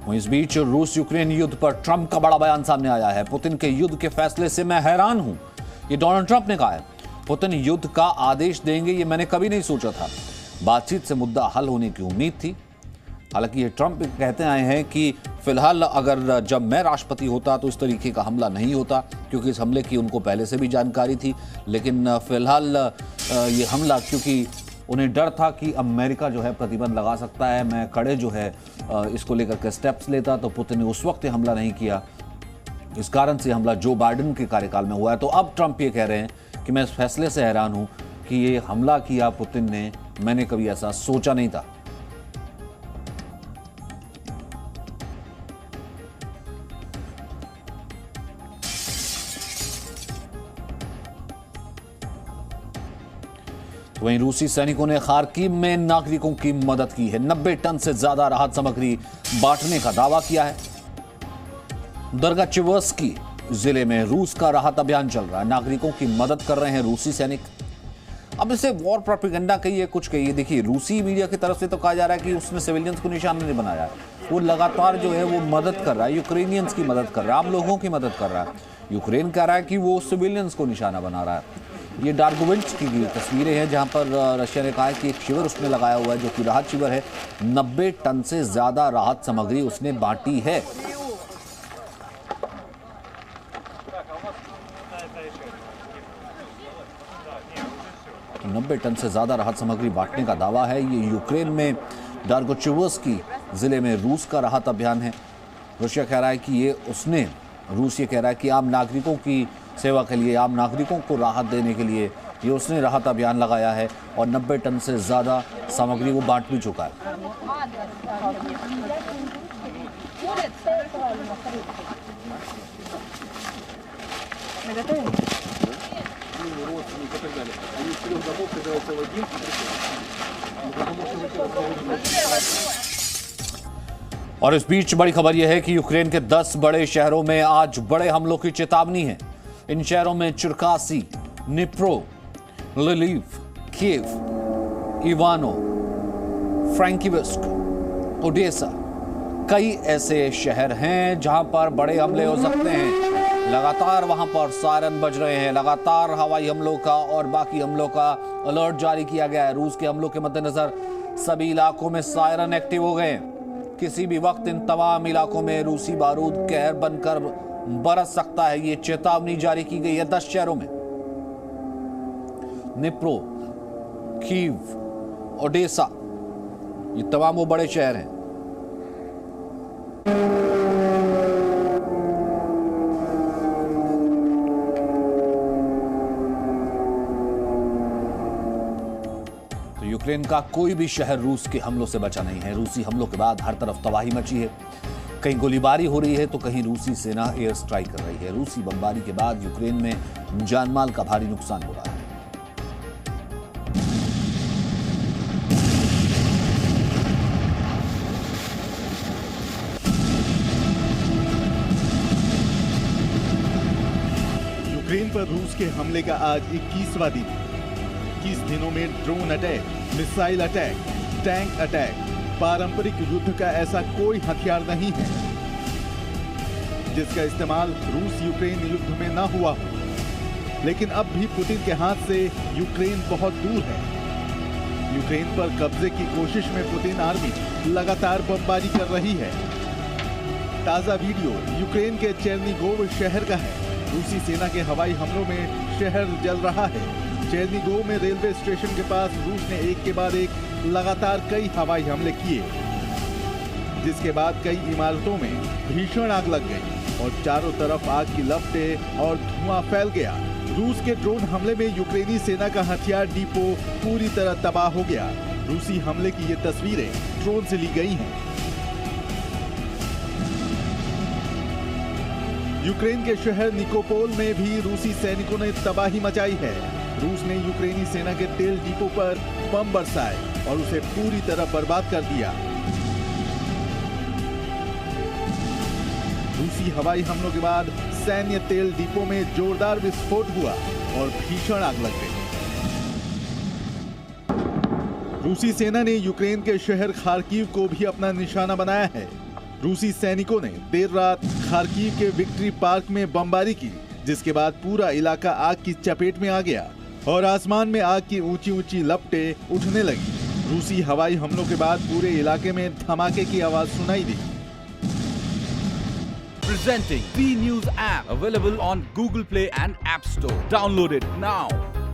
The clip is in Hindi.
इस बीच रूस यूक्रेन युद्ध पर ट्रंप का बड़ा बयान सामने आया है। पुतिन के युद्ध के फैसले से मैं हैरान हूं, ये डोनाल्ड ट्रंप ने कहा है। पुतिन युद्ध का आदेश देंगे ये मैंने कभी नहीं सोचा था। बातचीत से मुद्दा हल होने की उम्मीद थी। हालांकि ये ट्रंप कहते आए हैं कि फिलहाल अगर जब मैं राष्ट्रपति होता तो इस तरीके का हमला नहीं होता, क्योंकि इस हमले की उनको पहले से भी जानकारी थी। लेकिन फिलहाल ये हमला, क्योंकि उन्हें डर था कि अमेरिका जो है प्रतिबंध लगा सकता है, मैं कड़े जो है इसको लेकर के स्टेप्स लेता, तो पुतिन ने उस वक्त हमला नहीं किया। इस कारण से हमला जो बाइडेन के कार्यकाल में हुआ है। तो अब ट्रंप ये कह रहे हैं कि मैं इस फैसले से हैरान हूं कि ये हमला किया पुतिन ने, मैंने कभी ऐसा सोचा नहीं था। वहीं रूसी सैनिकों ने खार्किव में नागरिकों की मदद की है। 90 टन से ज्यादा राहत सामग्री बांटने का दावा किया है। दरगाचेवस्की जिले में रूस का राहत अभियान चल रहा है। नागरिकों की मदद कर रहे हैं रूसी सैनिक। अब इसे वॉर प्रोपेगेंडा कहिए, कुछ कहिए, देखिए रूसी मीडिया की तरफ से तो कहा जा रहा है कि उसने सिविलियंस को निशाना नहीं बनाया है। वो लगातार जो है वो मदद कर रहा है, यूक्रेनियंस की मदद कर रहा है, आम लोगों की मदद कर रहा है। यूक्रेन कह रहा है कि वो सिविलियंस को निशाना बना रहा है। ये डार्गोविंच की तस्वीरें हैं जहां पर रशिया ने कहा है कि एक शिविर उसने लगाया हुआ है जो कि राहत शिविर है। 90 टन से ज्यादा राहत सामग्री उसने बांटी है। तो 90 टन से ज्यादा राहत सामग्री बांटने का दावा है। ये यूक्रेन में डार्गोचेवस्की जिले में रूस का राहत अभियान है। रशिया कह रहा है कि रूस ये कह रहा है कि आम नागरिकों की सेवा के लिए, आम नागरिकों को राहत देने के लिए ये उसने राहत अभियान लगाया है और 90 टन से ज्यादा सामग्री वो बांट भी चुका है। और इस बीच बड़ी खबर यह है कि यूक्रेन के 10 बड़े शहरों में आज बड़े हमलों की चेतावनी है। इन शहरों में चुरकासी, निप्रो, लिलिव, कीव, इवानो, फ्रैंकिविस्क, ओडेसा, कई ऐसे शहर हैं जहां पर बड़े हमले हो सकते हैं। लगातार वहां पर सायरन बज रहे हैं। लगातार हवाई हमलों का और बाकी हमलों का अलर्ट जारी किया गया है। रूस के हमलों के मद्देनजर सभी इलाकों में सायरन एक्टिव हो गए हैं। किसी भी वक्त इन तमाम इलाकों में रूसी बारूद कहर बनकर बरस सकता है। ये चेतावनी जारी की गई है 10 शहरों में। निप्रो, कीव, ओडेसा, ये तमाम वो बड़े शहर हैं। तो यूक्रेन का कोई भी शहर रूस के हमलों से बचा नहीं है। रूसी हमलों के बाद हर तरफ तबाही मची है। कहीं गोलीबारी हो रही है तो कहीं रूसी सेना एयर स्ट्राइक कर रही है। रूसी बमबारी के बाद यूक्रेन में जानमाल का भारी नुकसान हो रहा है। यूक्रेन पर रूस के हमले का आज 21वां दिन। 21 दिनों में drone attack, missile attack, tank attack, पारंपरिक युद्ध का ऐसा कोई हथियार नहीं है जिसका इस्तेमाल रूस यूक्रेन युद्ध में न हुआ हो। लेकिन अब भी पुतिन के हाथ से यूक्रेन बहुत दूर है। यूक्रेन पर कब्जे की कोशिश में पुतिन आर्मी लगातार बमबारी कर रही है। ताजा वीडियो यूक्रेन के चेर्निगोव शहर का है। रूसी सेना के हवाई हमलों में शहर जल रहा है। चेर्निगोव में रेलवे स्टेशन के पास रूस ने एक के बाद एक लगातार कई हवाई हमले किए, जिसके बाद कई इमारतों में भीषण आग लग गई और चारों तरफ आग की लपटें और धुआं फैल गया। रूस के ड्रोन हमले में यूक्रेनी सेना का हथियार डिपो पूरी तरह तबाह हो गया। रूसी हमले की ये तस्वीरें ड्रोन से ली गई हैं। यूक्रेन के शहर निकोपोल में भी रूसी सैनिकों ने तबाही मचाई है। रूस ने यूक्रेनी सेना के तेल डिपो पर बम बरसाए और उसे पूरी तरह बर्बाद कर दिया। रूसी हवाई हमलों के बाद सैन्य तेल डिपो में जोरदार विस्फोट हुआ और भीषण आग लग गई। रूसी सेना ने यूक्रेन के शहर खार्किव को भी अपना निशाना बनाया है। रूसी सैनिकों ने देर रात खार्किव के विक्ट्री पार्क में बमबारी की, जिसके बाद पूरा इलाका आग की चपेट में आ गया और आसमान में आग की ऊंची ऊंची लपटें उठने लगी। रूसी हवाई हमलों के बाद पूरे इलाके में धमाके की आवाज सुनाई दी। Presenting B News app, available on Google Play and App Store. Download it now.